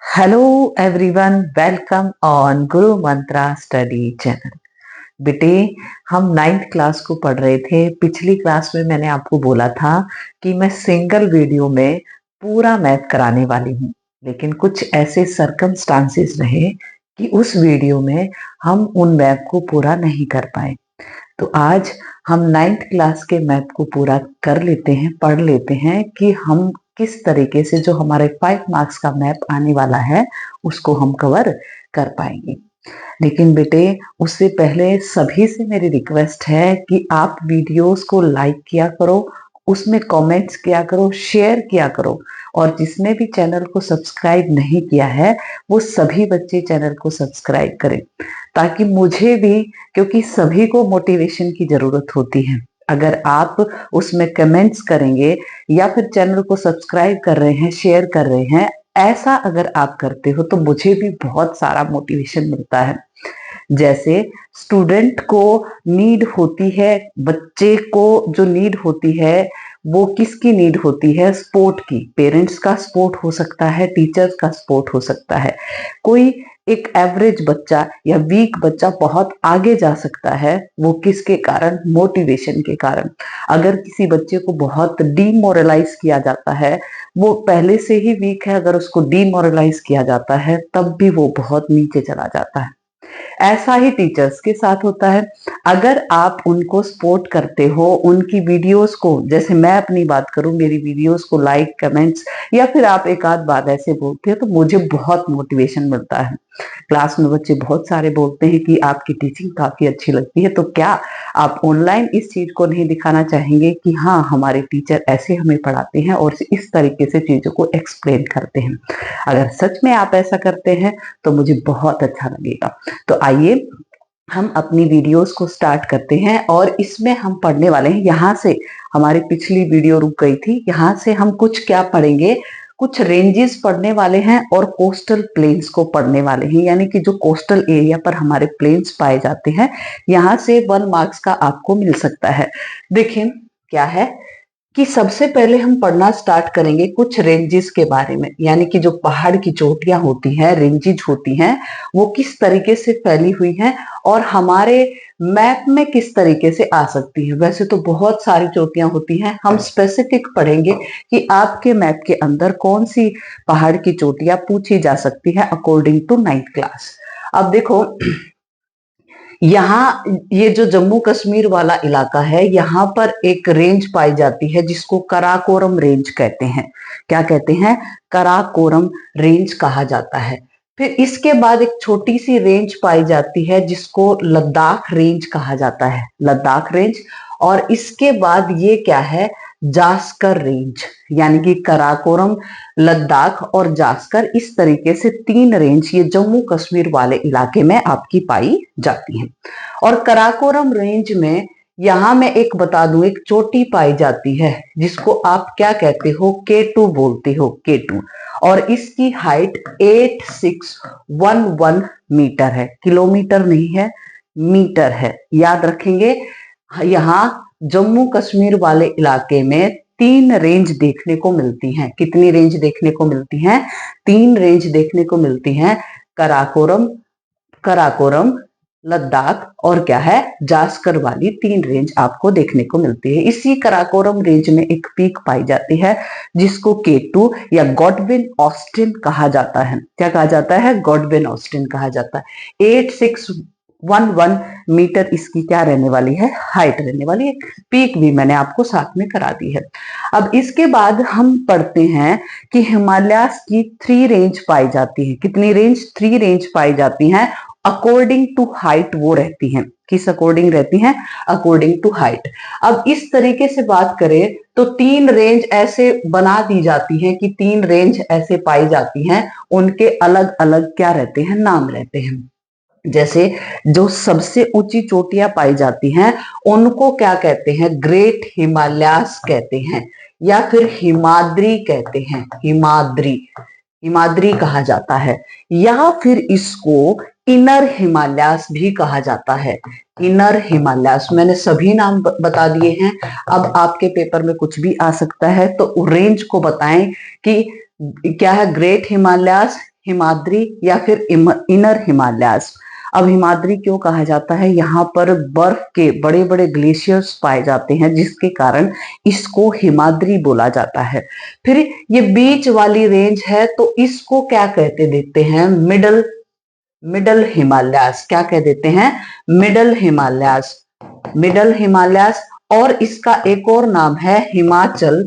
Hello everyone, welcome on Guru Mantra study channel. बेटे, हम 9th class को पढ़ रहे थे। पिछली क्लास में मैंने आपको बोला था कि मैं सिंगल वीडियो में पूरा मैथ कराने वाली हूँ, लेकिन कुछ ऐसे सर्कमस्टांसेस रहे कि उस वीडियो में हम उन मैथ को पूरा नहीं कर पाए। तो आज हम 9th क्लास के मैथ को पूरा कर लेते हैं, पढ़ लेते हैं कि हम किस तरीके से जो हमारे 5 मार्क्स का मैथ आने वाला है उसको हम कवर कर पाएंगे। लेकिन बेटे, उससे पहले सभी से मेरी रिक्वेस्ट है कि आप वीडियोस को लाइक किया करो, उसमें कमेंट्स किया करो, शेयर किया करो, और जिसने भी चैनल को सब्सक्राइब नहीं किया है वो सभी बच्चे चैनल को सब्सक्राइब करें, ताकि मुझे भी, क्योंकि सभी को मोटिवेशन की जरूरत होती है। अगर आप उसमें कमेंट्स करेंगे या फिर चैनल को सब्सक्राइब कर रहे हैं, शेयर कर रहे हैं, ऐसा अगर आप करते हो तो मुझे भी बहुत सारा मोटिवेशन मिलता है। जैसे स्टूडेंट को नीड होती है, बच्चे को जो नीड होती है वो किसकी नीड होती है? सपोर्ट की। पेरेंट्स का सपोर्ट हो सकता है, टीचर्स का सपोर्ट हो सकता है। कोई एक एवरेज बच्चा या वीक बच्चा बहुत आगे जा सकता है, वो किसके कारण? मोटिवेशन के कारण। अगर किसी बच्चे को बहुत डीमोरलाइज किया जाता है, वो पहले से ही वीक है, अगर उसको डीमोरलाइज किया जाता है तब भी वो बहुत नीचे चला जाता है। ऐसा ही टीचर्स के साथ होता है। अगर आप उनको सपोर्ट करते हो, उनकी वीडियोस को, जैसे मैं अपनी बात करूं, मेरी वीडियोस को लाइक, कमेंट्स या फिर आप एक आध बात ऐसे बोलते हो तो मुझे बहुत मोटिवेशन मिलता है। क्लास में बच्चे बहुत सारे बोलते हैं कि आपकी टीचिंग काफी अच्छी लगती है, तो क्या आप ऑनलाइन इस चीज को नहीं दिखाना चाहेंगे कि हाँ, हमारे टीचर ऐसे हमें पढ़ाते हैं और इस तरीके से चीजों को एक्सप्लेन करते हैं? अगर सच में आप ऐसा करते हैं तो मुझे बहुत अच्छा लगेगा। तो आइए हम अपनी वीडियोस को स्टार्ट करते हैं, और इसमें हम पढ़ने वाले हैं, यहाँ से हमारी पिछली वीडियो रुक गई थी, यहाँ से हम कुछ क्या पढ़ेंगे? कुछ रेंजेस पढ़ने वाले हैं और कोस्टल प्लेन्स को पढ़ने वाले हैं, यानी कि जो कोस्टल एरिया पर हमारे प्लेन्स पाए जाते हैं, यहाँ से 1 मार्क्स का आपको मिल सकता है। देखिए क्या है कि सबसे पहले हम पढ़ना स्टार्ट करेंगे कुछ रेंजेस के बारे में, यानी कि जो पहाड़ की चोटियां होती हैं, रेंजेस होती हैं, वो किस तरीके से फैली हुई हैं और हमारे मैप में किस तरीके से आ सकती है। वैसे तो बहुत सारी चोटियां होती हैं, हम स्पेसिफिक पढ़ेंगे कि आपके मैप के अंदर कौन सी पहाड़ की चोटियां पूछी जा सकती है अकॉर्डिंग टू 9th क्लास। अब देखो, यहाँ ये जो जम्मू कश्मीर वाला इलाका है, यहाँ पर एक रेंज पाई जाती है जिसको कराकोरम रेंज कहते हैं। क्या कहते हैं? कराकोरम रेंज कहा जाता है। फिर इसके बाद एक छोटी सी रेंज पाई जाती है जिसको लद्दाख रेंज कहा जाता है, लद्दाख रेंज। और इसके बाद ये क्या है? जास्कर रेंज, यानी कि कराकोरम, लद्दाख और जास्कर, इस तरीके से 3 रेंज ये जम्मू कश्मीर वाले इलाके में आपकी पाई जाती है। और कराकोरम रेंज में यहां मैं एक बता दूं, एक चोटी पाई जाती है जिसको आप क्या कहते हो? K2 बोलते हो, K2। और इसकी हाइट 8611 मीटर है, किलोमीटर नहीं है, मीटर है। याद रखेंगे, यहाँ जम्मू कश्मीर वाले इलाके में 3 रेंज देखने को मिलती हैं। कितनी रेंज देखने को मिलती हैं? 3 रेंज देखने को मिलती हैं। कराकोरम, कराकोरम, लद्दाख और क्या है? जास्कर वाली 3 रेंज आपको देखने को मिलती है। इसी कराकोरम रेंज में एक पीक पाई जाती है जिसको K2 या गॉडविन ऑस्टिन कहा जाता है। क्या कहा जाता है? गॉडविन ऑस्टिन कहा जाता है। 8611 मीटर इसकी क्या रहने वाली है? हाइट रहने वाली है। पीक भी मैंने आपको साथ में करा दी है। अब इसके बाद हम पढ़ते हैं कि हिमालय की 3 रेंज पाई जाती है। कितनी रेंज? 3 रेंज पाई जाती हैं। अकॉर्डिंग टू हाइट वो रहती हैं। किस अकॉर्डिंग रहती हैं? According to height. अब इस तरीके से बात करें तो 3 रेंज ऐसे बना दी जाती हैं कि 3 रेंज ऐसे पाई जाती हैं, उनके अलग अलग क्या रहते हैं? नाम रहते हैं। जैसे जो सबसे ऊंची चोटियां पाई जाती हैं उनको क्या कहते हैं? ग्रेट हिमालयास कहते हैं, या फिर हिमाद्री कहते हैं। हिमाद्री, हिमाद्री कहा जाता है, या फिर इसको इनर हिमालयास भी कहा जाता है। इनर हिमालयास, मैंने सभी नाम बता दिए हैं। अब आपके पेपर में कुछ भी आ सकता है, तो रेंज को बताएं कि क्या है, ग्रेट हिमालयास, हिमाद्री या फिर इनर हिमालयास। अब हिमाद्री क्यों कहा जाता है, यहाँ पर बर्फ के बड़े बड़े ग्लेशियर्स पाए जाते हैं जिसके कारण इसको हिमाद्री बोला जाता है। फिर ये बीच वाली रेंज है तो इसको क्या कहते देते हैं, मिडल मिडल हिमालयास। क्या कह देते हैं, मिडल हिमालयास, मिडल हिमालयास। और इसका एक और नाम है हिमाचल,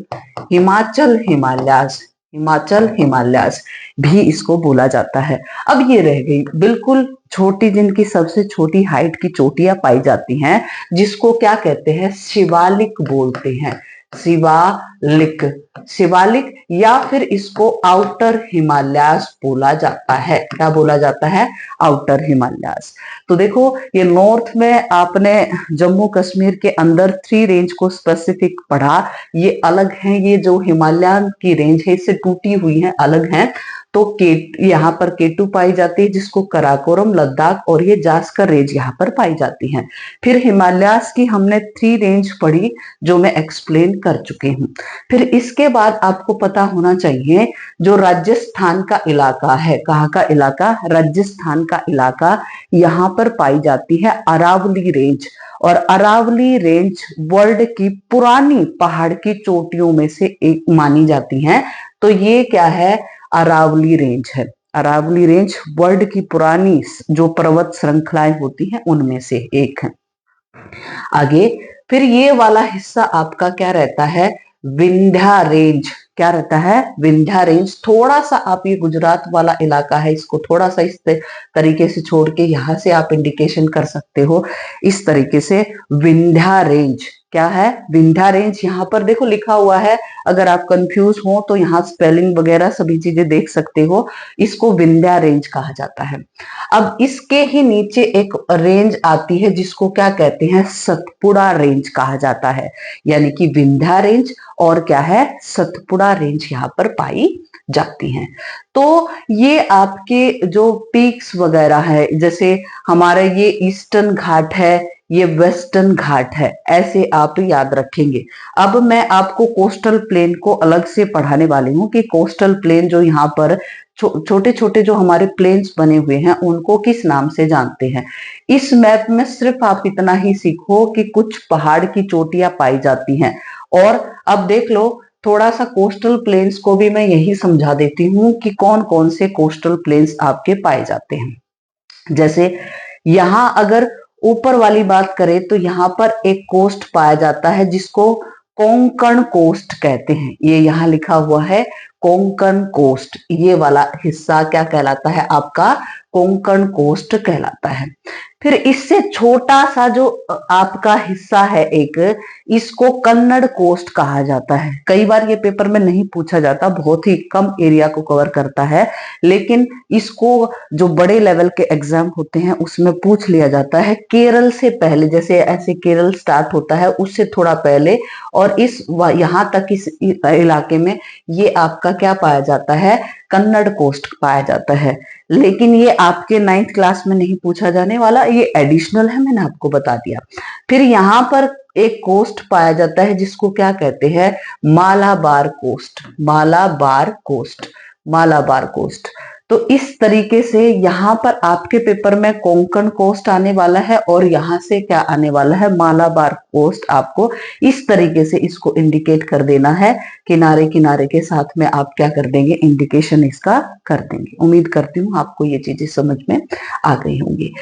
हिमाचल हिमालयास, हिमाचल हिमालयास भी इसको बोला जाता है। अब ये रह गई बिल्कुल छोटी, जिनकी सबसे छोटी हाइट की चोटियां पाई जाती हैं, जिसको क्या कहते हैं, शिवालिक बोलते हैं, शिवालिक, शिवालिक, या फिर इसको आउटर हिमालयास बोला जाता है। क्या बोला जाता है, आउटर हिमालयास। तो देखो ये नॉर्थ में आपने जम्मू कश्मीर के अंदर 3 रेंज को स्पेसिफिक पढ़ा, ये अलग हैं, ये जो हिमालयन की रेंज है इससे टूटी हुई है, अलग हैं। तो यहाँ पर केटू पाई जाती है जिसको कराकोरम, लद्दाख, और ये जास्कर रेंज यहाँ पर पाई जाती हैं। फिर हिमालयास की हमने 3 रेंज पढ़ी जो मैं एक्सप्लेन कर चुकी हूँ। फिर इसके बाद आपको पता होना चाहिए जो राजस्थान का इलाका है, कहाँ का इलाका, राजस्थान का इलाका, यहाँ पर पाई जाती है अरावली रेंज। और अरावली रेंज वर्ल्ड की पुरानी पहाड़ की चोटियों में से एक मानी जाती है। तो ये क्या है, अरावली रेंज है। अरावली रेंज वर्ल्ड की पुरानी जो पर्वत श्रृंखलाएं होती हैं उनमें से एक है। आगे फिर ये वाला हिस्सा आपका क्या रहता है, विंध्या रेंज। क्या रहता है, विंध्या रेंज। थोड़ा सा आप ये गुजरात वाला इलाका है, इसको थोड़ा सा इस तरीके से छोड़ के यहां से आप इंडिकेशन कर सकते हो इस तरीके से, विंध्या रेंज। क्या है, विंध्या रेंज। यहाँ पर देखो लिखा हुआ है, अगर आप कंफ्यूज हो तो यहाँ स्पेलिंग वगैरह सभी चीजें देख सकते हो। इसको विंध्या रेंज कहा जाता है। अब इसके ही नीचे एक रेंज आती है जिसको क्या कहते हैं, सतपुड़ा रेंज कहा जाता है। यानी कि विंध्या रेंज और क्या है, सतपुड़ा रेंज यहाँ पर पाई जाती हैं। तो ये आपके जो पीक्स वगैरह है, जैसे हमारे ये ईस्टर्न घाट है, ये वेस्टर्न घाट है, ऐसे आप याद रखेंगे। अब मैं आपको कोस्टल प्लेन को अलग से पढ़ाने वाली हूँ कि कोस्टल प्लेन जो यहाँ पर छोटे छोटे जो हमारे प्लेन्स बने हुए हैं उनको किस नाम से जानते हैं। इस मैप में सिर्फ आप इतना ही सीखो कि कुछ पहाड़ की चोटियां पाई जाती हैं। और अब देख लो थोड़ा सा कोस्टल प्लेन्स को भी मैं यही समझा देती हूँ कि कौन कौन से कोस्टल प्लेन्स आपके पाए जाते हैं। जैसे यहाँ अगर ऊपर वाली बात करें तो यहाँ पर एक कोस्ट पाया जाता है जिसको कोंकण कोस्ट कहते हैं। ये यहाँ लिखा हुआ है कोंकण कोस्ट, ये वाला हिस्सा क्या कहलाता है आपका, कोंकण कोस्ट कहलाता है। फिर इससे छोटा सा जो आपका हिस्सा है एक, इसको कन्नड़ कोस्ट कहा जाता है। कई बार ये पेपर में नहीं पूछा जाता, बहुत ही कम एरिया को कवर करता है, लेकिन इसको जो बड़े लेवल के एग्जाम होते हैं उसमें पूछ लिया जाता है केरल से पहले, जैसे ऐसे केरल स्टार्ट होता है उससे थोड़ा पहले, और इस यहाँ तक इस इलाके में ये आपका क्या पाया जाता है, कन्नड़ कोस्ट पाया जाता है। लेकिन ये आपके 9th क्लास में नहीं पूछा जाने वाला, ये एडिशनल है, मैंने आपको बता दिया। फिर यहाँ पर एक कोस्ट पाया जाता है जिसको क्या कहते हैं, Malabar coast, Malabar coast, Malabar coast. तो इस तरीके से यहाँ पर आपके पेपर में कोंकण कोस्ट आने वाला है और यहाँ से क्या आने वाला है, मालाबार कोस्ट। आपको इस तरीके से इसको इंडिकेट कर देना है, किनारे किनारे के साथ में आप क्या कर देंगे, इंडिकेशन इसका कर देंगे। उम्मीद करती हूँ आपको ये चीजें समझ में आ गई होंगी।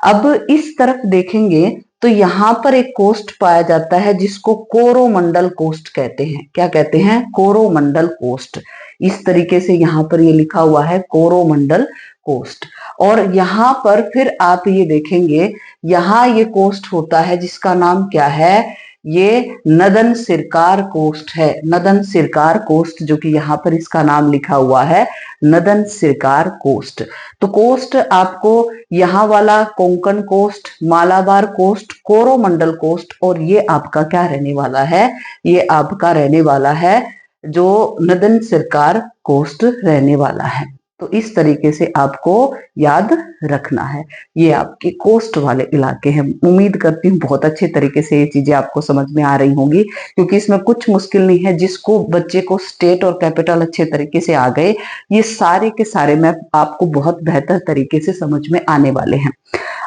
अब इस तरफ देखेंगे तो यहाँ पर एक कोस्ट पाया जाता है जिसको कोरोमंडल कोस्ट कहते हैं। क्या कहते हैं, कोरोमंडल कोस्ट। इस तरीके से यहाँ पर ये लिखा हुआ है कोरोमंडल कोस्ट। और यहाँ पर फिर आप ये देखेंगे, यहाँ ये कोस्ट होता है जिसका नाम क्या है, ये नदन सिरकार कोस्ट है। नदन सिरकार कोस्ट, जो कि यहाँ पर इसका नाम लिखा हुआ है नदन सिरकार कोस्ट। तो कोस्ट आपको यहाँ वाला Konkan coast, Malabar coast, Coromandel coast, और ये आपका क्या रहने वाला है, ये आपका रहने वाला है जो नदन सिरकार कोस्ट रहने वाला है। तो इस तरीके से आपको याद रखना है। ये आपके कोस्ट वाले इलाके हैं। उम्मीद करती हूँ बहुत अच्छे तरीके से ये चीजें आपको समझ में आ रही होंगी, क्योंकि इसमें कुछ मुश्किल नहीं है। जिसको बच्चे को स्टेट और कैपिटल अच्छे तरीके से आ गए, ये सारे के सारे मैप आपको बहुत बेहतर तरीके से समझ में आने वाले हैं।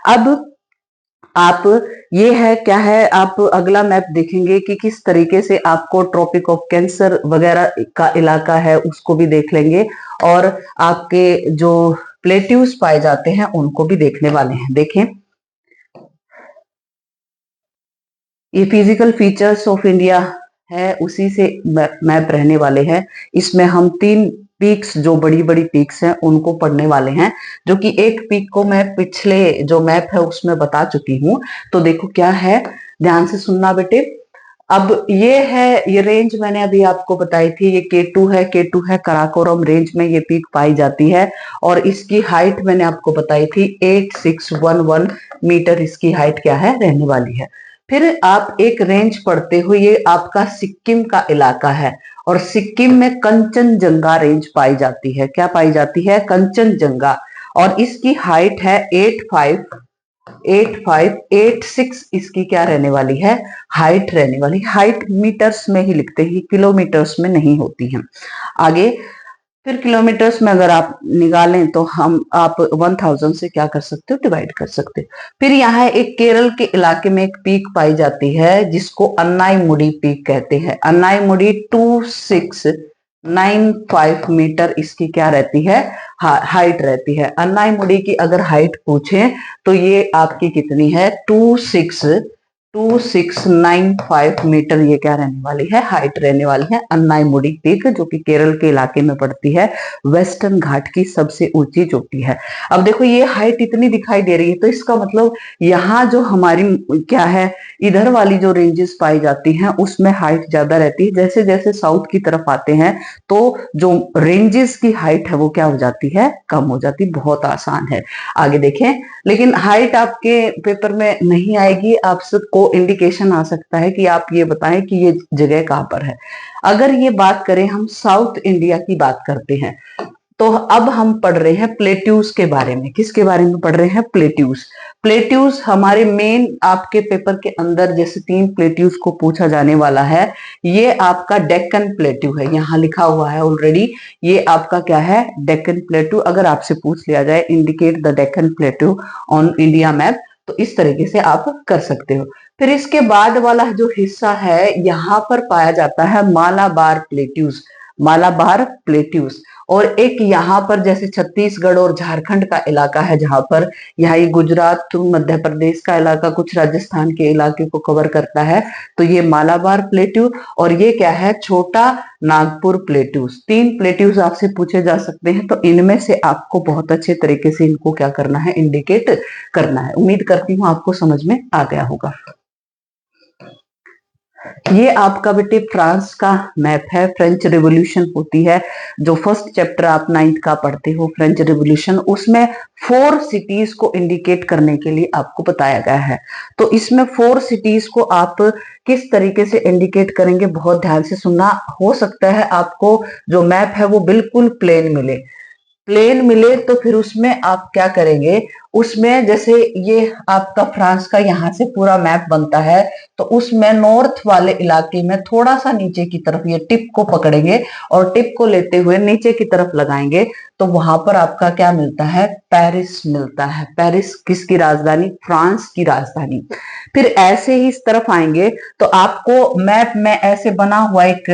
अब आप ये है क्या है, आप अगला मैप देखेंगे कि किस तरीके से आपको ट्रॉपिक ऑफ कैंसर वगैरह का इलाका है उसको भी देख लेंगे, और आपके जो प्लेट्यूज पाए जाते हैं उनको भी देखने वाले हैं। देखें, ये फिजिकल फीचर्स ऑफ इंडिया है, उसी से मैप रहने वाले हैं। इसमें हम 3 पीक्स, जो बड़ी बड़ी पीक्स हैं, उनको पढ़ने वाले हैं, जो कि एक पीक को मैं पिछले जो मैप है उसमें बता चुकी हूँ। तो देखो क्या है, ध्यान से सुनना बेटे। अब ये है, ये रेंज मैंने अभी आपको बताई थी, ये K2 है। K2 है कराकोरम रेंज में ये पीक पाई जाती है, और इसकी हाइट मैंने आपको बताई थी 8611 मीटर इसकी हाइट क्या है, रहने वाली है। फिर आप एक रेंज पढ़ते हो, ये आपका सिक्किम का इलाका है, और सिक्किम में कंचनजंगा रेंज पाई जाती है। क्या पाई जाती है? कंचनजंगा, और इसकी हाइट है 8586 इसकी क्या रहने वाली है, हाइट रहने वाली। हाइट मीटर्स में ही लिखते हैं, किलोमीटर्स में नहीं होती है। आगे फिर किलोमीटर्स में अगर आप निकालें तो आप 1000 से क्या कर सकते हो, डिवाइड कर सकते हो। फिर यहाँ एक केरल के इलाके में एक पीक पाई जाती है जिसको अन्नाईमुडी पीक कहते हैं। अन्नाईमुडी 2695 मीटर इसकी क्या रहती है, हाइट रहती है। अन्नाईमुडी की अगर हाइट पूछें तो ये आपकी कितनी है, 2695 मीटर ये क्या रहने वाली है, हाइट रहने वाली है। अन्नाईमुडी पीक, जो कि केरल के इलाके में पड़ती है, वेस्टर्न घाट की सबसे ऊंची चोटी है। अब देखो ये हाइट इतनी दिखाई दे रही है, तो इसका मतलब यहाँ जो हमारी क्या है, इधर वाली जो रेंजेस पाई जाती हैं उसमें हाइट ज्यादा रहती है। जैसे जैसे साउथ की तरफ आते हैं तो जो रेंजेस की हाइट है वो क्या हो जाती है, कम हो जाती है। बहुत आसान है। आगे देखें, लेकिन हाइट आपके पेपर में नहीं आएगी, आपको इंडिकेशन आ सकता है कि आप ये बताएं कि ये जगह कहां पर है। अगर ये बात करें, हम साउथ इंडिया की बात करते हैं, तो अब हम पढ़ रहे हैं प्लेट्यूज के बारे में। किसके बारे में पढ़ रहे हैं? प्लेट्यूज। प्लेट्यूज हमारे मेन आपके पेपर के अंदर जैसे 3 प्लेट्यूज को पूछा जाने वाला है। ये आपका डेक्कन प्लेट्यू है, यहाँ लिखा हुआ है ऑलरेडी। ये आपका क्या है, डेक्कन प्लेट्यू। अगर आपसे पूछ लिया जाए indicate the Deccan plateau on India map, तो इस तरीके से आप कर सकते हो। फिर इसके बाद वाला जो हिस्सा है, यहाँ पर पाया जाता है मालाबार प्लेट्यूज। मालाबार प्लेट्यूज, और एक यहाँ पर जैसे छत्तीसगढ़ और झारखंड का इलाका है, जहां पर यहाँ ये गुजरात मध्य प्रदेश का इलाका, कुछ राजस्थान के इलाके को कवर करता है, तो ये मालाबार प्लेट्यू। और ये क्या है, छोटा नागपुर प्लेट्यूज। 3 प्लेट्यूज आपसे पूछे जा सकते हैं, तो इनमें से आपको बहुत अच्छे तरीके से इनको क्या करना है, इंडिकेट करना है। उम्मीद करती हूँ आपको समझ में आ गया होगा। ये आपका बेटे फ्रांस का मैप है। फ्रेंच रिवॉल्यूशन होती है, जो फर्स्ट चैप्टर आप 9th का पढ़ते हो, फ्रेंच रिवॉल्यूशन, उसमें 4 सिटीज को इंडिकेट करने के लिए आपको बताया गया है। तो इसमें 4 सिटीज को आप किस तरीके से इंडिकेट करेंगे, बहुत ध्यान से सुनना। हो सकता है आपको जो मैप है वो बिल्कुल प्लेन मिले। प्लेन मिले तो फिर उसमें आप क्या करेंगे, उसमें जैसे ये आपका फ्रांस का यहाँ से पूरा मैप बनता है, तो उसमें नॉर्थ वाले इलाके में थोड़ा सा नीचे की तरफ ये टिप को पकड़ेंगे, और टिप को लेते हुए नीचे की तरफ लगाएंगे, तो वहां पर आपका क्या मिलता है, पेरिस मिलता है। पेरिस किसकी राजधानी? फ्रांस की राजधानी। फिर ऐसे ही इस तरफ आएंगे तो आपको मैप में ऐसे बना हुआ एक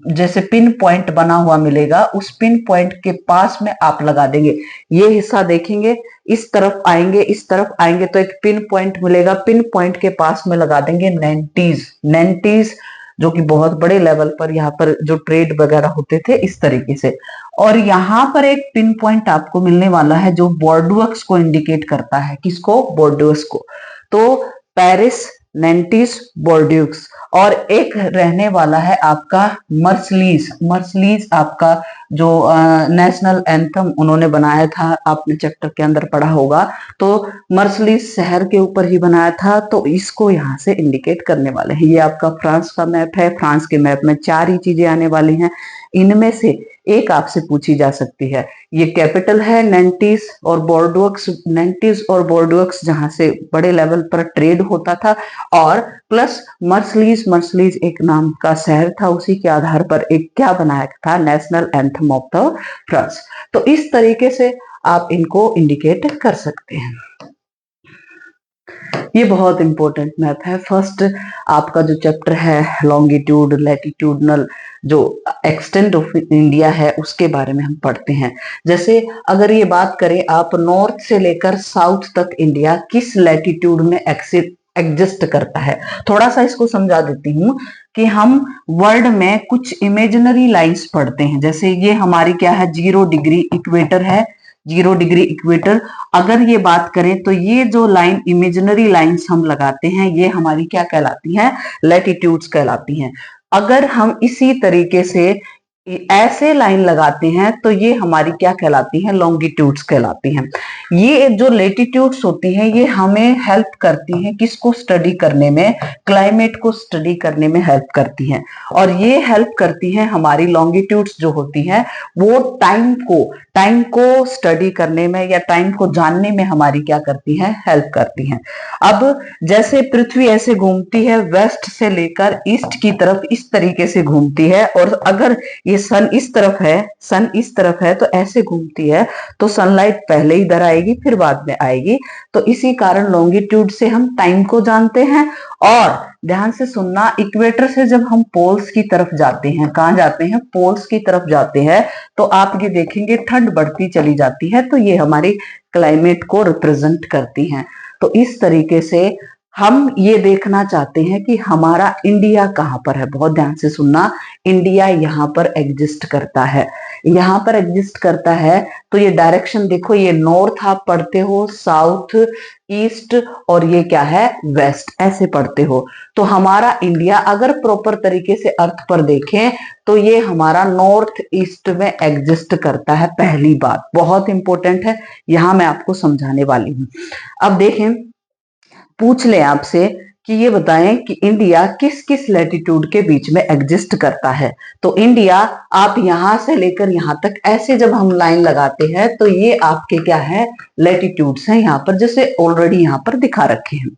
जैसे पिन पॉइंट बना हुआ मिलेगा, उस पिन पॉइंट के पास में आप लगा देंगे। ये हिस्सा देखेंगे, इस तरफ आएंगे, इस तरफ आएंगे तो एक पिन पॉइंट मिलेगा, पिन पॉइंट के पास में लगा देंगे नैंटीज। नैंटीज जो कि बहुत बड़े लेवल पर यहाँ पर जो ट्रेड वगैरह होते थे, इस तरीके से। और यहाँ पर एक पिन पॉइंट आपको मिलने वाला है जो बोर्डोक्स को इंडिकेट करता है। किसको? बोर्डोक्स को। तो पेरिस, नैंटीज, बोर्डोक्स, और एक रहने वाला है आपका मर्सलीज। मर्सलीज आपका जो नेशनल एंथम उन्होंने बनाया था, आपने चैप्टर के अंदर पढ़ा होगा, तो मर्सलीज शहर के ऊपर ही बनाया था, तो इसको यहाँ से इंडिकेट करने वाले हैं। ये आपका फ्रांस का मैप है। फ्रांस के मैप में 4 ही चीजें आने वाली हैं, इनमें से एक आपसे पूछी जा सकती है। ये कैपिटल है नैंटीज और बोर्डोक्स जहां से बड़े लेवल पर ट्रेड होता था, और प्लस मर्सलीज एक नाम का शहर था, उसी के आधार पर एक क्या बनाया था, national anthem of the France. तो इस तरीके से आप इनको इंडिकेट कर सकते हैं। ये बहुत इंपॉर्टेंट मैप है। फर्स्ट आपका जो चैप्टर है लॉन्गिट्यूड लैटिट्यूडनल जो एक्सटेंट ऑफ इंडिया है उसके बारे में हम पढ़ते हैं। जैसे अगर ये बात करें आप नॉर्थ से लेकर साउथ तक इंडिया किस लैटिट्यूड में एग्जिस्ट करता है, थोड़ा सा इसको समझा देती हूँ कि हम वर्ल्ड में कुछ इमेजिनरी लाइंस पढ़ते हैं। जैसे ये हमारी क्या है, 0 डिग्री इक्वेटर है, 0 डिग्री इक्वेटर। अगर ये बात करें तो ये जो लाइन इमेजिनरी लाइंस हम लगाते हैं ये हमारी क्या कहलाती हैं, लैटिट्यूड्स कहलाती हैं। अगर हम इसी तरीके से ऐसे लाइन लगाते हैं तो ये हमारी क्या कहलाती हैं, लॉन्गिट्यूड्स कहलाती हैं। ये जो लेटिट्यूड्स होती हैं ये हमें हेल्प करती हैं किसको स्टडी करने में, क्लाइमेट को स्टडी करने में हेल्प करती हैं। और ये हेल्प करती हैं हमारी लॉन्गिट्यूड्स जो होती हैं वो टाइम को स्टडी करने में या टाइम को जानने में हमारी क्या करती हैं, हेल्प करती हैं। अब जैसे पृथ्वी ऐसे घूमती है वेस्ट से लेकर ईस्ट की तरफ इस तरीके से घूमती है, और अगर ये सन इस तरफ है तो ऐसे घूमती है, तो सनलाइट पहले इधर आएगी फिर बाद में आएगी। तो इसी कारण लॉन्गिट्यूड से हम टाइम को जानते हैं। और ध्यान से सुनना, इक्वेटर से जब हम पोल्स की तरफ जाते हैं, कहां जाते हैं, पोल्स की तरफ जाते हैं, तो आप ये देखेंगे ठंड बढ़ती चली जाती है, तो ये हमारी क्लाइमेट को रिप्रेजेंट करती हैं। तो इस तरीके से हम ये देखना चाहते हैं कि हमारा इंडिया कहां पर है। बहुत ध्यान से सुनना, इंडिया यहाँ पर एग्जिस्ट करता है, यहाँ पर एग्जिस्ट करता है। तो ये डायरेक्शन देखो, ये नॉर्थ आप पढ़ते हो, साउथ, ईस्ट, और ये क्या है, वेस्ट, ऐसे पढ़ते हो। तो हमारा इंडिया अगर प्रॉपर तरीके से अर्थ पर देखें तो ये हमारा नॉर्थ ईस्ट में एग्जिस्ट करता है। पहली बात बहुत इंपॉर्टेंट है, यहां मैं आपको समझाने वाली हूं। अब देखें, पूछ ले आपसे कि ये बताएं कि इंडिया किस किस लैटिट्यूड के बीच में एग्जिस्ट करता है। तो इंडिया आप यहां से लेकर यहां तक ऐसे जब हम लाइन लगाते हैं तो ये आपके क्या है, लैटिट्यूड्स हैं, यहाँ पर जैसे ऑलरेडी यहाँ पर दिखा रखे हैं।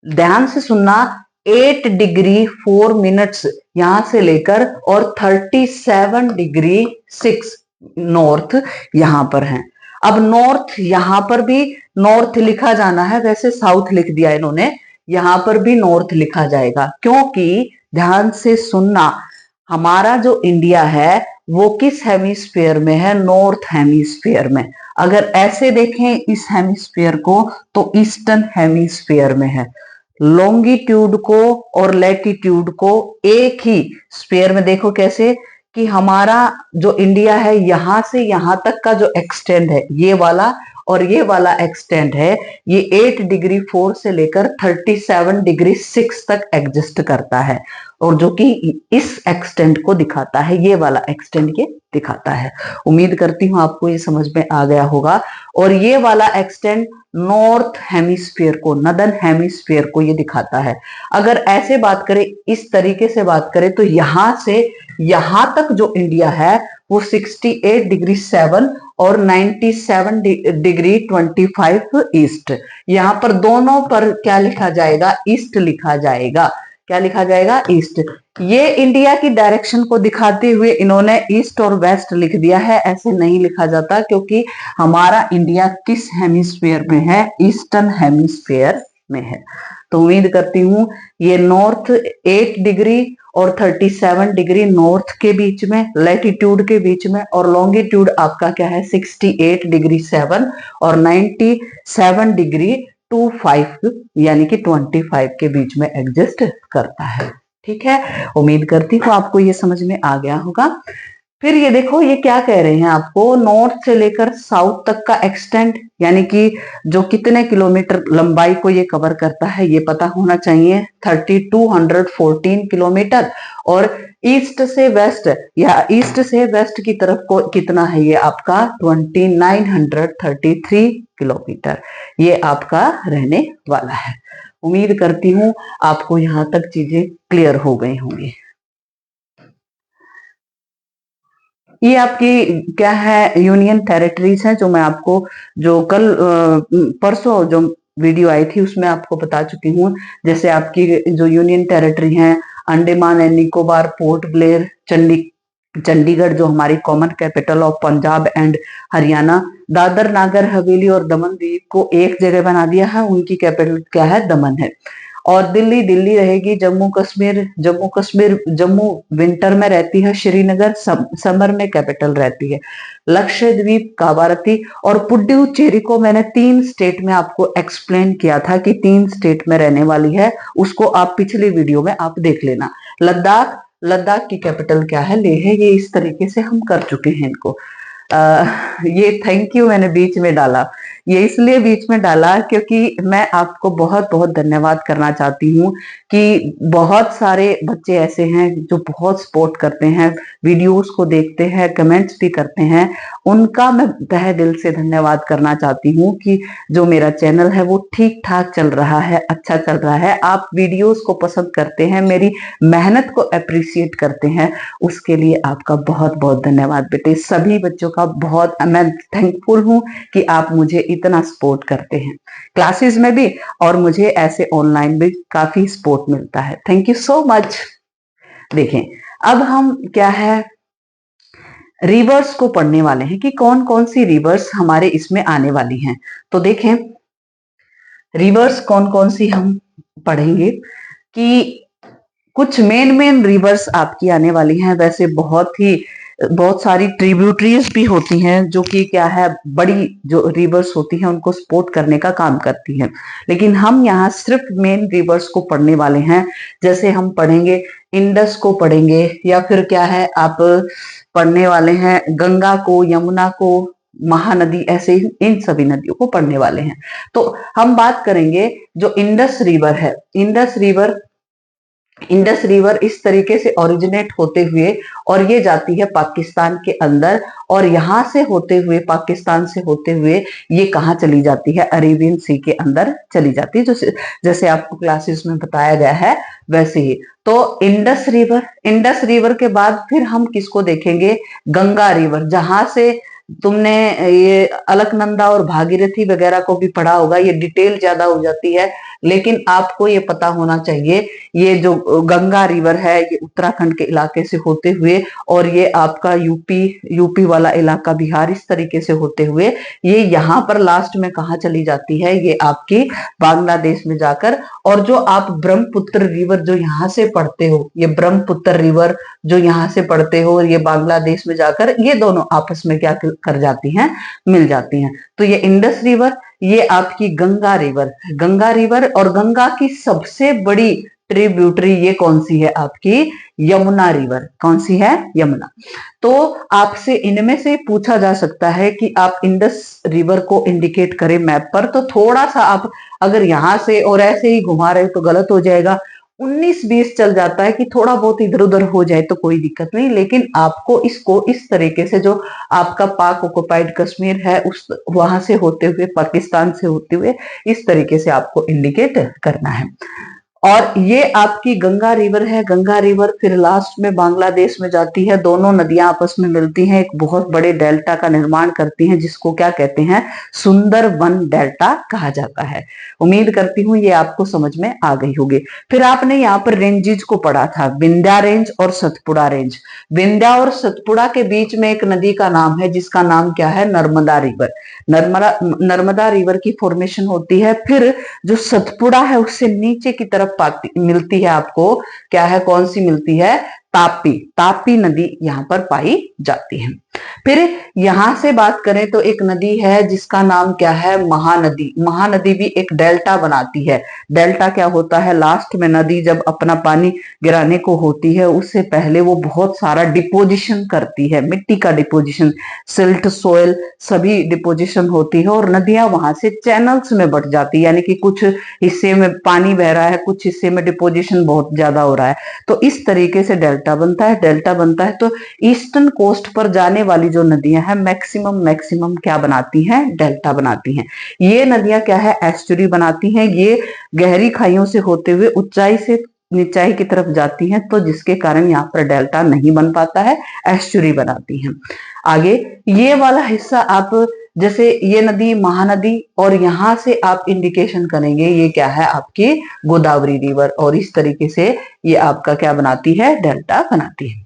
ध्यान से सुनना, 8 डिग्री 4 मिनट्स यहां से लेकर और 37 डिग्री 6 नॉर्थ यहां पर है। अब नॉर्थ यहां पर भी नॉर्थ लिखा जाना है, वैसे साउथ लिख दिया इन्होंने, यहां पर भी नॉर्थ लिखा जाएगा, क्योंकि ध्यान से सुनना, हमारा जो इंडिया है वो किस हेमिस्फीयर में है, नॉर्थ हेमिस्फीयर में। अगर ऐसे देखें इस हेमिस्फीयर को तो ईस्टर्न हेमिस्फीयर में है। लॉन्गिट्यूड को और लैटिट्यूड को एक ही स्फीयर में देखो कैसे, कि हमारा जो इंडिया है यहां से यहां तक का जो एक्सटेंड है ये वाला, और ये वाला एक्सटेंड है, ये 8 डिग्री 4 से लेकर 37 डिग्री 6 तक एग्जिस्ट करता है, और जो कि इस एक्सटेंड को दिखाता है, ये वाला एक्सटेंड ये दिखाता है। उम्मीद करती हूँ आपको ये समझ में आ गया होगा। और ये वाला एक्सटेंड नॉर्थ हेमिस्फीयर को, नदर्न हेमिस्फीयर को ये दिखाता है। अगर ऐसे बात करें, इस तरीके से बात करें, तो यहां से यहां तक जो इंडिया है वो 68 डिग्री 7 और 97 डिग्री 25 ईस्ट, यहां पर दोनों पर क्या लिखा जाएगा, ईस्ट लिखा जाएगा। क्या लिखा जाएगा, ईस्ट। ये इंडिया की डायरेक्शन को दिखाते हुए इन्होंने ईस्ट और वेस्ट लिख दिया है, ऐसे नहीं लिखा जाता, क्योंकि हमारा इंडिया किस हेमिस्फीयर में है, ईस्टर्न हेमिस्फीयर में है। तो उम्मीद करती हूँ ये नॉर्थ 8 डिग्री और 37 डिग्री नॉर्थ के बीच में, लैटिट्यूड के बीच में, और लॉन्गिट्यूड आपका क्या है, 68 डिग्री 7 और 97 डिग्री 25 यानी कि 25 के बीच में एग्जिस्ट करता है। ठीक है, उम्मीद करती हूँ आपको ये समझ में आ गया होगा। फिर ये देखो, ये क्या कह रहे हैं आपको, नॉर्थ से लेकर साउथ तक का एक्सटेंट, यानी कि जो कितने किलोमीटर लंबाई को ये कवर करता है ये पता होना चाहिए, 3214 किलोमीटर। और ईस्ट से वेस्ट या ईस्ट से वेस्ट की तरफ को कितना है, ये आपका 2933 किलोमीटर ये आपका रहने वाला है। उम्मीद करती हूँ आपको यहां तक चीजें क्लियर हो गई होंगी। ये आपकी क्या है, यूनियन टेरिटरीज है, जो मैं आपको जो कल परसों जो वीडियो आई थी उसमें आपको बता चुकी हूँ। जैसे आपकी जो यूनियन टेरिटरी है, Andaman and Nicobar, port Blair, Chandigarh जो हमारी common capital of Punjab and Haryana, Dadar Nagar Haveli और दमन द्वीप को एक जगह बना दिया है, उनकी कैपिटल क्या है, दमन है। और दिल्ली दिल्ली रहेगी। जम्मू विंटर में रहती है, श्रीनगर समर में कैपिटल रहती है, लक्षद्वीप कावारती और पुडुचेरी को मैंने 3 स्टेट में आपको एक्सप्लेन किया था कि 3 स्टेट में रहने वाली है, उसको आप पिछली वीडियो में आप देख लेना। लद्दाख, लद्दाख की कैपिटल क्या है, लेह है। ये इस तरीके से हम कर चुके हैं इनको। ये थैंक यू मैंने बीच में डाला, ये इसलिए बीच में डाला क्योंकि मैं आपको बहुत बहुत धन्यवाद करना चाहती हूँ कि बहुत सारे बच्चे ऐसे हैं जो बहुत सपोर्ट करते हैं, वीडियोस को देखते हैं, कमेंट्स भी करते हैं। उनका मैं तहे दिल से धन्यवाद करना चाहती हूँ कि जो मेरा चैनल है वो ठीक ठाक चल रहा है, अच्छा चल रहा है। आप वीडियोस को पसंद करते हैं, मेरी मेहनत को अप्रिशिएट करते हैं, उसके लिए आपका बहुत बहुत धन्यवाद बेटे। सभी बच्चों का बहुत मैं थैंकफुल हूँ कि आप मुझे इतना सपोर्ट करते हैं, क्लासेस में भी और मुझे ऐसे ऑनलाइन भी काफी सपोर्ट मिलता है। Thank you so much. देखें, अब हम क्या है, रिवर्स को पढ़ने वाले हैं कि कौन कौन सी रिवर्स हमारे इसमें आने वाली हैं। तो देखें, रिवर्स कौन कौन सी हम पढ़ेंगे कि कुछ मेन रिवर्स आपकी आने वाली हैं। वैसे बहुत सारी ट्रिब्यूटरीज भी होती हैं जो कि क्या है, बड़ी जो रिवर्स होती हैं उनको सपोर्ट करने का काम करती हैं, लेकिन हम यहाँ सिर्फ मेन रिवर्स को पढ़ने वाले हैं। जैसे हम पढ़ेंगे, इंडस को पढ़ेंगे, या फिर क्या है, आप पढ़ने वाले हैं गंगा को, यमुना को, महानदी, ऐसे ही इन सभी नदियों को पढ़ने वाले हैं। तो हम बात करेंगे जो इंडस रिवर है। इंडस रिवर इस तरीके से ओरिजिनेट होते हुए और ये जाती है पाकिस्तान के अंदर, और यहां से होते हुए, पाकिस्तान से होते हुए ये कहाँ चली जाती है, अरेबियन सी के अंदर चली जाती है, जैसे आपको क्लासेस में बताया गया है वैसे ही। तो इंडस रिवर के बाद फिर हम किसको देखेंगे, गंगा रिवर, जहां से तुमने ये अलकनंदा और भागीरथी वगैरह को भी पढ़ा होगा। ये डिटेल ज्यादा हो जाती है, लेकिन आपको ये पता होना चाहिए, ये जो गंगा रिवर है ये उत्तराखंड के इलाके से होते हुए और ये आपका यूपी वाला इलाका, बिहार, इस तरीके से होते हुए ये यहाँ पर लास्ट में कहाँ चली जाती है, ये आपकी बांग्लादेश में जाकर। और जो आप ब्रह्मपुत्र रिवर जो यहाँ से पढ़ते हो, ये ब्रह्मपुत्र रिवर जो यहाँ से पढ़ते हो और ये बांग्लादेश में जाकर ये दोनों आपस में क्या कर जाती हैं, मिल जाती हैं। तो ये इंडस रिवर, ये आपकी गंगा रिवर और गंगा की सबसे बड़ी ट्रिब्यूटरी ये कौन सी है, आपकी यमुना रिवर। कौन सी है, यमुना। तो आपसे इनमें से पूछा जा सकता है कि आप इंडस रिवर को इंडिकेट करें मैप पर, तो थोड़ा सा आप अगर यहां से और ऐसे ही घुमा रहे तो गलत हो जाएगा। 19-20 चल जाता है कि थोड़ा बहुत इधर उधर हो जाए तो कोई दिक्कत नहीं, लेकिन आपको इसको इस तरीके से, जो आपका पाक ऑक्युपाइड कश्मीर है उस वहां से होते हुए, पाकिस्तान से होते हुए, इस तरीके से आपको इंडिकेट करना है। और ये आपकी गंगा रिवर है। गंगा रिवर फिर लास्ट में बांग्लादेश में जाती है, दोनों नदियां आपस में मिलती हैं, एक बहुत बड़े डेल्टा का निर्माण करती हैं, जिसको क्या कहते हैं, सुंदरबन डेल्टा कहा जाता है। उम्मीद करती हूँ ये आपको समझ में आ गई होगी। फिर आपने यहाँ पर रेंजेज को पढ़ा था, विंध्या रेंज और सतपुड़ा रेंज। विंध्या और सतपुड़ा के बीच में एक नदी का नाम है जिसका नाम क्या है, नर्मदा रिवर। नर्मदा रिवर की फॉर्मेशन होती है। फिर जो सतपुड़ा है उससे नीचे की तरफ मिलती है आपको, क्या है, कौन सी मिलती है, तापी नदी यहां पर पाई जाती है। फिर यहां से बात करें तो एक नदी है जिसका नाम क्या है, महानदी। महानदी भी एक डेल्टा बनाती है। डेल्टा क्या होता है, लास्ट में नदी जब अपना पानी गिराने को होती है उससे पहले वो बहुत सारा डिपोजिशन करती है, मिट्टी का डिपोजिशन, सिल्ट, सोयल, सभी डिपोजिशन होती है और नदियां वहां से चैनल्स में बट जाती है, यानी कि कुछ हिस्से में पानी बह रहा है, कुछ हिस्से में डिपोजिशन बहुत ज्यादा हो रहा है, तो इस तरीके से डेल्टा बनता है। तो ईस्टर्न कोस्ट पर जाने वाली जो नदियां हैं मैक्सिमम क्या बनाती हैं, डेल्टा बनाती हैं। ये नदियां क्या है, एस्चुरी बनाती हैं। ये गहरी खाइयों से होते हुए ऊंचाई से नीचाई की तरफ जाती हैं, तो जिसके कारण यहाँ पर डेल्टा नहीं बन पाता है, एस्चुरी बनाती हैं। आगे ये वाला हिस्सा आप, जैसे ये नदी महानदी, और यहां से आप इंडिकेशन करेंगे ये क्या है, आपकी गोदावरी रिवर, और इस तरीके से ये आपका क्या बनाती है, डेल्टा बनाती है।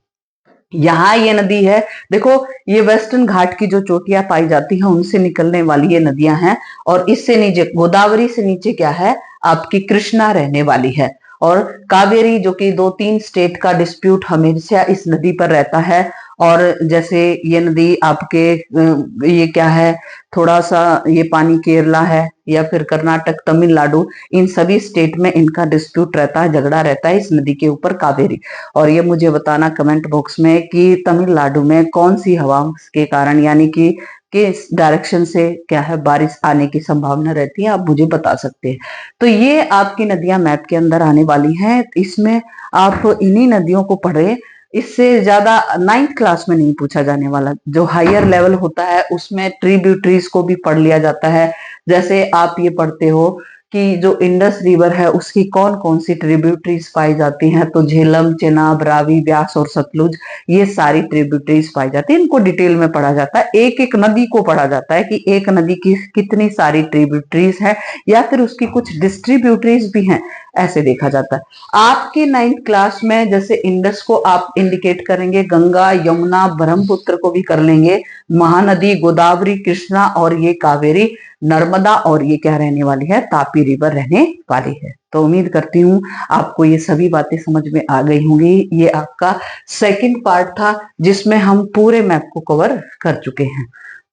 यहाँ ये नदी है, देखो ये वेस्टर्न घाट की जो चोटियां पाई जाती हैं उनसे निकलने वाली ये नदियां हैं, और इससे नीचे गोदावरी से नीचे क्या है, आपकी कृष्णा रहने वाली है। और कावेरी, जो कि 2-3 स्टेट का डिस्प्यूट हमेशा इस नदी पर रहता है, और जैसे ये नदी आपके ये क्या है, थोड़ा सा ये पानी केरला है या फिर कर्नाटक, तमिलनाडु, इन सभी स्टेट में इनका डिस्प्यूट रहता है, झगड़ा रहता है इस नदी के ऊपर, कावेरी। और ये मुझे बताना कमेंट बॉक्स में कि तमिलनाडु में कौन सी हवा के कारण, यानी कि किस डायरेक्शन से क्या है बारिश आने की संभावना रहती है, आप मुझे बता सकते हैं। तो ये आपकी नदियां मैप के अंदर आने वाली हैं, इसमें आप इन्हीं नदियों को पढ़े, इससे ज्यादा 9th क्लास में नहीं पूछा जाने वाला। जो हायर लेवल होता है उसमें ट्रिब्यूटरीज को भी पढ़ लिया जाता है, जैसे आप ये पढ़ते हो कि जो इंडस रिवर है उसकी कौन कौन सी ट्रिब्यूटरीज पाई जाती हैं, तो झेलम, चेनाब, रावी, ब्यास और सतलुज, ये सारी ट्रिब्यूटरीज पाई जाती है। इनको डिटेल में पढ़ा जाता है, एक एक नदी को पढ़ा जाता है कि एक नदी की कितनी सारी ट्रिब्यूटरीज है, या फिर उसकी कुछ डिस्ट्रीब्यूटरीज भी हैं, ऐसे देखा जाता है। आपके 9th क्लास में जैसे इंडस को आप इंडिकेट करेंगे, गंगा, यमुना, ब्रह्मपुत्र को भी कर लेंगे, महानदी, गोदावरी, कृष्णा, और ये कावेरी, नर्मदा, और ये क्या रहने वाली है, तापी रिवर रहने वाली है। तो उम्मीद करती हूँ आपको ये सभी बातें समझ में आ गई होंगी। ये आपका सेकंड पार्ट था जिसमें हम पूरे मैप को कवर कर चुके हैं।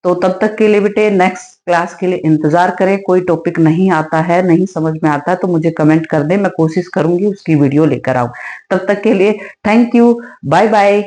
तो तब तक के लिए बेटे नेक्स्ट क्लास के लिए इंतजार करें। कोई टॉपिक नहीं आता है, नहीं समझ में आता है, तो मुझे कमेंट कर दे, मैं कोशिश करूंगी उसकी वीडियो लेकर आऊं। तब तक के लिए थैंक यू, बाय बाय।